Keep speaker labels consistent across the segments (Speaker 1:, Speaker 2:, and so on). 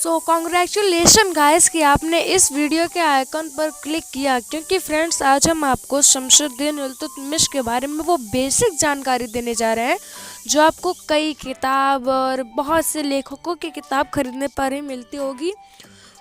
Speaker 1: So congratulation guys कि आपने इस वीडियो के आइकन पर क्लिक किया, क्योंकि फ्रेंड्स आज हम आपको शमशुद्दीन इल्तुतमिश के बारे में वो बेसिक जानकारी देने जा रहे हैं जो आपको कई किताब और बहुत से लेखकों की किताब खरीदने पर ही मिलती होगी।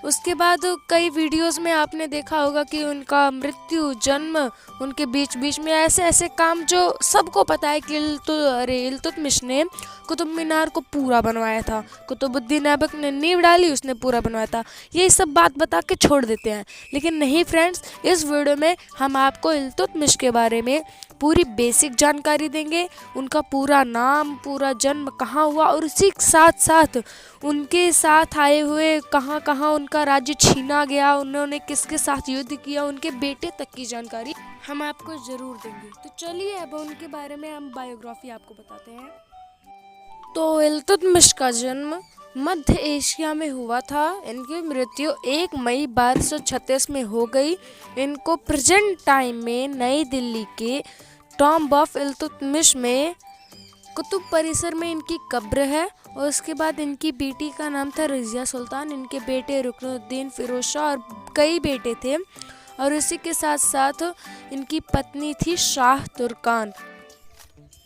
Speaker 1: उसके बाद कई वीडियोस में आपने देखा होगा कि उनका मृत्यु, जन्म, उनके बीच बीच में ऐसे ऐसे काम जो सबको पता है कि इल्तुतमिश ने कुतुब मीनार को पूरा बनवाया था, कुतुबुद्दीन ऐबक ने नींव डाली, उसने पूरा बनवाया था। यही सब बात बता के छोड़ देते हैं, लेकिन नहीं फ्रेंड्स, इस वीडियो में हम आपको इल्तुतमिश के बारे में पूरी बेसिक जानकारी देंगे। उनका पूरा नाम, पूरा जन्म कहाँ हुआ और उसी के साथ साथ उनके साथ आए हुए कहाँ कहाँ उनका राज्य छीना गया, उन्होंने किसके साथ युद्ध किया, उनके बेटे तक की जानकारी हम आपको ज़रूर देंगे। तो चलिए अब उनके बारे में हम बायोग्राफी आपको बताते हैं। तो इल्तुतमिश का जन्म मध्य एशिया में हुआ था। इनकी मृत्यु 1 मई 1236 में हो गई। इनको प्रेजेंट टाइम में नई दिल्ली के टॉम्ब ऑफ इल्तुतमिश में कुतुब परिसर में इनकी कब्र है। और उसके बाद इनकी बेटी का नाम था रज़िया सुल्तान, इनके बेटे रुकनुद्दीन, फिरोज शाह और कई बेटे थे। और इसी के साथ साथ इनकी पत्नी थी शाह तुर्कान।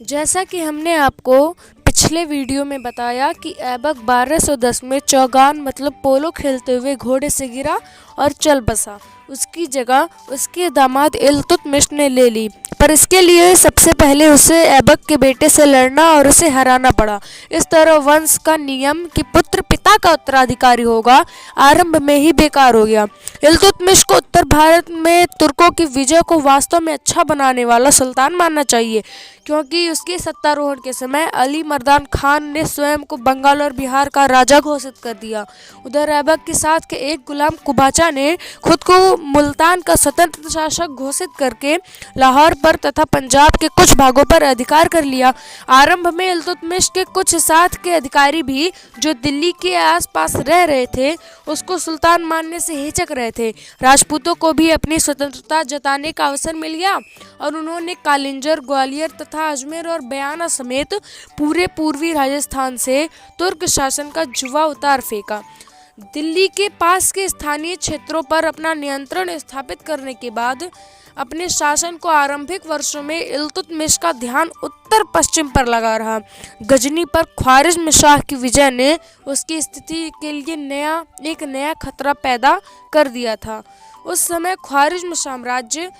Speaker 1: जैसा कि हमने आपको पिछले वीडियो में बताया कि ऐबक 1210 में चौगान मतलब पोलो खेलते हुए घोड़े से गिरा और चल बसा। उसकी जगह उसके दामाद इल्तुतमिश ने ले ली, पर इसके लिए सबसे पहले उसे ऐबक के बेटे से लड़ना और उसे हराना पड़ा। इस तरह वंश का नियम कि पुत्र पिता का उत्तराधिकारी होगा आरंभ में ही बेकार हो गया। इल्तुतमिश को उत्तर भारत में तुर्कों की विजय को वास्तव में अच्छा बनाने वाला सुल्तान मानना चाहिए, क्योंकि उसके सत्तारोहण के समय अली मर्दान खान ने स्वयं को बंगाल और बिहार का राजा घोषित कर दिया। उधर ऐबक के साथ के एक गुलाम कुबाचा ने खुद को मुल्तान का स्वतंत्र शासक घोषित करके लाहौर पर तथा पंजाब के कुछ भागों पर अधिकार कर लिया। आरंभ में इल्तुतमिश के कुछ साथ के अधिकारी भी जो दिल्ली के आसपास रह रहे थे उसको सुल्तान मानने से हिचक रहे थे। राजपूतों को भी अपनी स्वतंत्रता जताने का अवसर मिल गया और उन्होंने कालिंजर, ग्वालियर तथा अजमेर और बयाना समेत पूरे पूर्वी राजस्थान से तुर्क शासन का जुआ उतार फेंका। दिल्ली के पास के स्थानीय क्षेत्रों पर अपना नियंत्रण स्थापित करने के बाद अपने शासन को आरंभिक वर्षों में इल्तुतमिश का ध्यान उत्तर पश्चिम पर लगा रहा। गजनी पर ख्वारिज़्म शाह की विजय ने उसकी स्थिति के लिए एक नया खतरा पैदा कर दिया था। उस समय ख्वारिज़्म साम्राज्य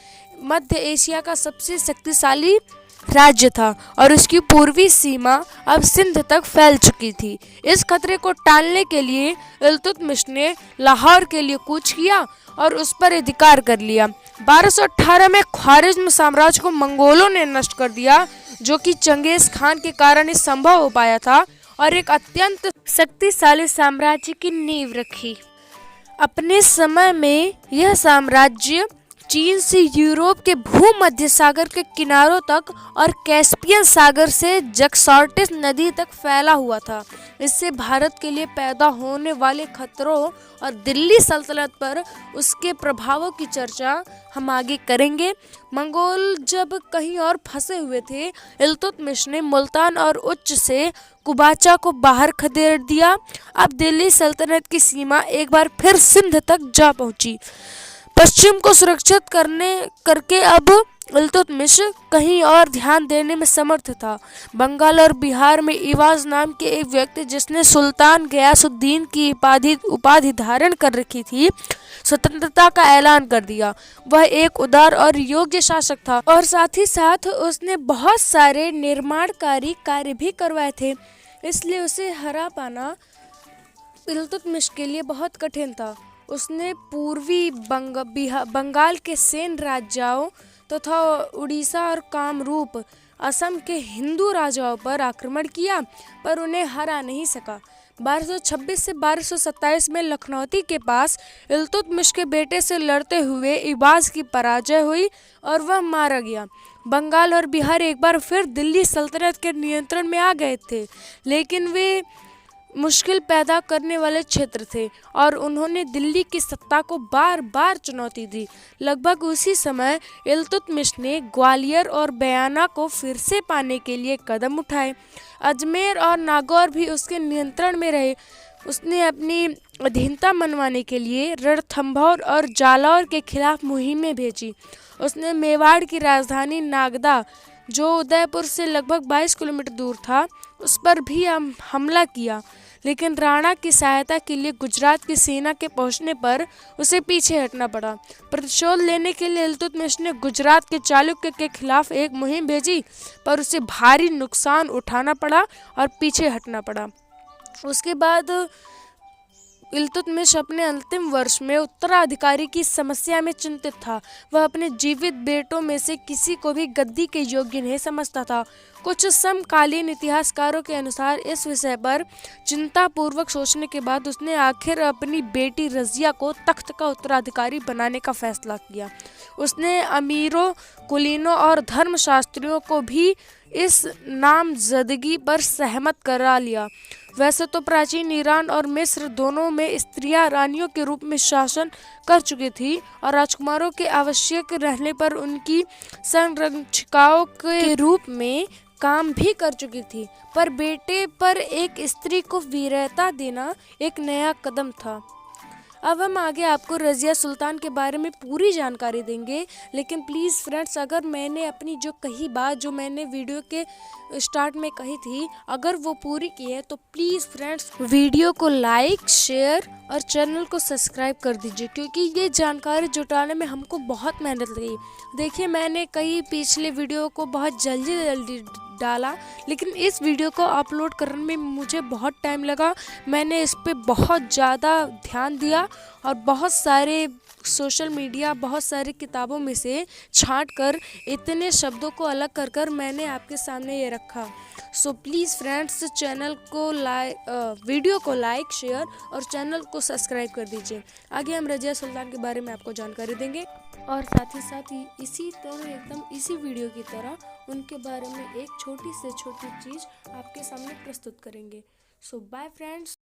Speaker 1: मध्य एशिया का सबसे शक्तिशाली राज्य था और उसकी पूर्वी सीमा अब सिंध तक फैल चुकी थी। इस खतरे को टालने के लिए इल्तुतमिश ने लाहौर के लिए कूच किया और उस पर अधिकार कर लिया। 1218 में ख्वारिज़्म साम्राज्य को मंगोलों ने नष्ट कर दिया, जो कि चंगेज खान के कारण ही संभव हो पाया था, और एक अत्यंत शक्तिशाली साम्राज्य की नींव रखी। अपने समय में यह साम्राज्य चीन से यूरोप के भूमध्य सागर के किनारों तक और कैस्पियन सागर से जक्सॉर्टिस नदी तक फैला हुआ था। इससे भारत के लिए पैदा होने वाले खतरों और दिल्ली सल्तनत पर उसके प्रभावों की चर्चा हम आगे करेंगे। मंगोल जब कहीं और फंसे हुए थे, इल्तुतमिश ने मुल्तान और उच्च से कुबाचा को बाहर खदेड़ दिया। अब दिल्ली सल्तनत की सीमा एक बार फिर सिंध तक जा पहुंची। पश्चिम को सुरक्षित करके अब इल्तुतमिश कहीं और ध्यान देने में समर्थ था। बंगाल और बिहार में इवाज नाम के एक व्यक्ति, जिसने सुल्तान गयासुद्दीन की उपाधि धारण कर रखी थी, स्वतंत्रता का ऐलान कर दिया। वह एक उदार और योग्य शासक था और साथ ही साथ उसने बहुत सारे निर्माणकारी कार्य भी करवाए थे, इसलिए उसे हरा पाना इल्तुतमिश के लिए बहुत कठिन था। उसने पूर्वी बंगाल के सेन राज्यों तथा उड़ीसा और कामरूप, असम के हिंदू राजाओं पर आक्रमण किया, पर उन्हें हरा नहीं सका। 1226 से 1227 में लखनौती के पास इल्तुतमिश के बेटे से लड़ते हुए इवाज की पराजय हुई और वह मारा गया। बंगाल और बिहार एक बार फिर दिल्ली सल्तनत के नियंत्रण में आ गए थे, लेकिन वे मुश्किल पैदा करने वाले क्षेत्र थे और उन्होंने दिल्ली की सत्ता को बार बार चुनौती दी। लगभग उसी समय इल्तुतमिश ने ग्वालियर और बयाना को फिर से पाने के लिए कदम उठाए। अजमेर और नागौर भी उसके नियंत्रण में रहे। उसने अपनी अधीनता मनवाने के लिए रणथंभौर और जालौर के खिलाफ मुहिमें भेजी। उसने मेवाड़ की राजधानी नागदा, जो उदयपुर से लगभग 22 किलोमीटर दूर था, उस पर भी हमला किया, लेकिन राणा की सहायता के लिए गुजरात की सेना के पहुंचने पर उसे पीछे हटना पड़ा। प्रतिशोध लेने के लिए इल्तुतमिश ने गुजरात के चालुक्य के खिलाफ एक मुहिम भेजी, पर उसे भारी नुकसान उठाना पड़ा और पीछे हटना पड़ा। उसके बाद इल्तुतमिश अपने अंतिम वर्ष में उत्तराधिकारी की समस्या में चिंतित था। वह अपने जीवित बेटों में से किसी को भी गद्दी के योग्य नहीं समझता था। कुछ समकालीन इतिहासकारों के अनुसार इस विषय पर चिंतापूर्वक सोचने के बाद उसने आखिर अपनी बेटी रजिया को तख्त का उत्तराधिकारी बनाने का फैसला किया। उसने अमीरों, कुलीनों और धर्मशास्त्रियों को भी इस नामजदगी पर सहमत करा लिया। वैसे तो प्राचीन ईरान और मिस्र दोनों में स्त्रियां रानियों के रूप में शासन कर चुकी थी और राजकुमारों के आवश्यक रहने पर उनकी संरक्षिकाओं के रूप में काम भी कर चुकी थी, पर बेटे पर एक स्त्री को वीरता देना एक नया कदम था। अब हम आगे आपको रज़िया सुल्तान के बारे में पूरी जानकारी देंगे, लेकिन प्लीज़ फ्रेंड्स, अगर मैंने अपनी जो कही बात जो मैंने वीडियो के स्टार्ट में कही थी, अगर वो पूरी की है तो प्लीज़ फ्रेंड्स वीडियो को लाइक, शेयर और चैनल को सब्सक्राइब कर दीजिए, क्योंकि ये जानकारी जुटाने में हमको बहुत मेहनत लगी। देखिए, मैंने कई पिछले वीडियो को बहुत जल्दी डाला, लेकिन इस वीडियो को अपलोड करने में मुझे बहुत टाइम लगा। मैंने इस पे बहुत ज़्यादा ध्यान दिया और बहुत सारे सोशल मीडिया, बहुत सारी किताबों में से छांट कर इतने शब्दों को अलग कर कर मैंने आपके सामने ये रखा। सो प्लीज़ फ्रेंड्स, चैनल को वीडियो को लाइक, शेयर और चैनल को सब्सक्राइब कर दीजिए। आगे हम रज़िया सुल्तान के बारे में आपको जानकारी देंगे और साथ ही इसी तरह एकदम इसी वीडियो की तरह उनके बारे में एक छोटी से छोटी चीज़ आपके सामने प्रस्तुत करेंगे। सो बाय फ्रेंड्स।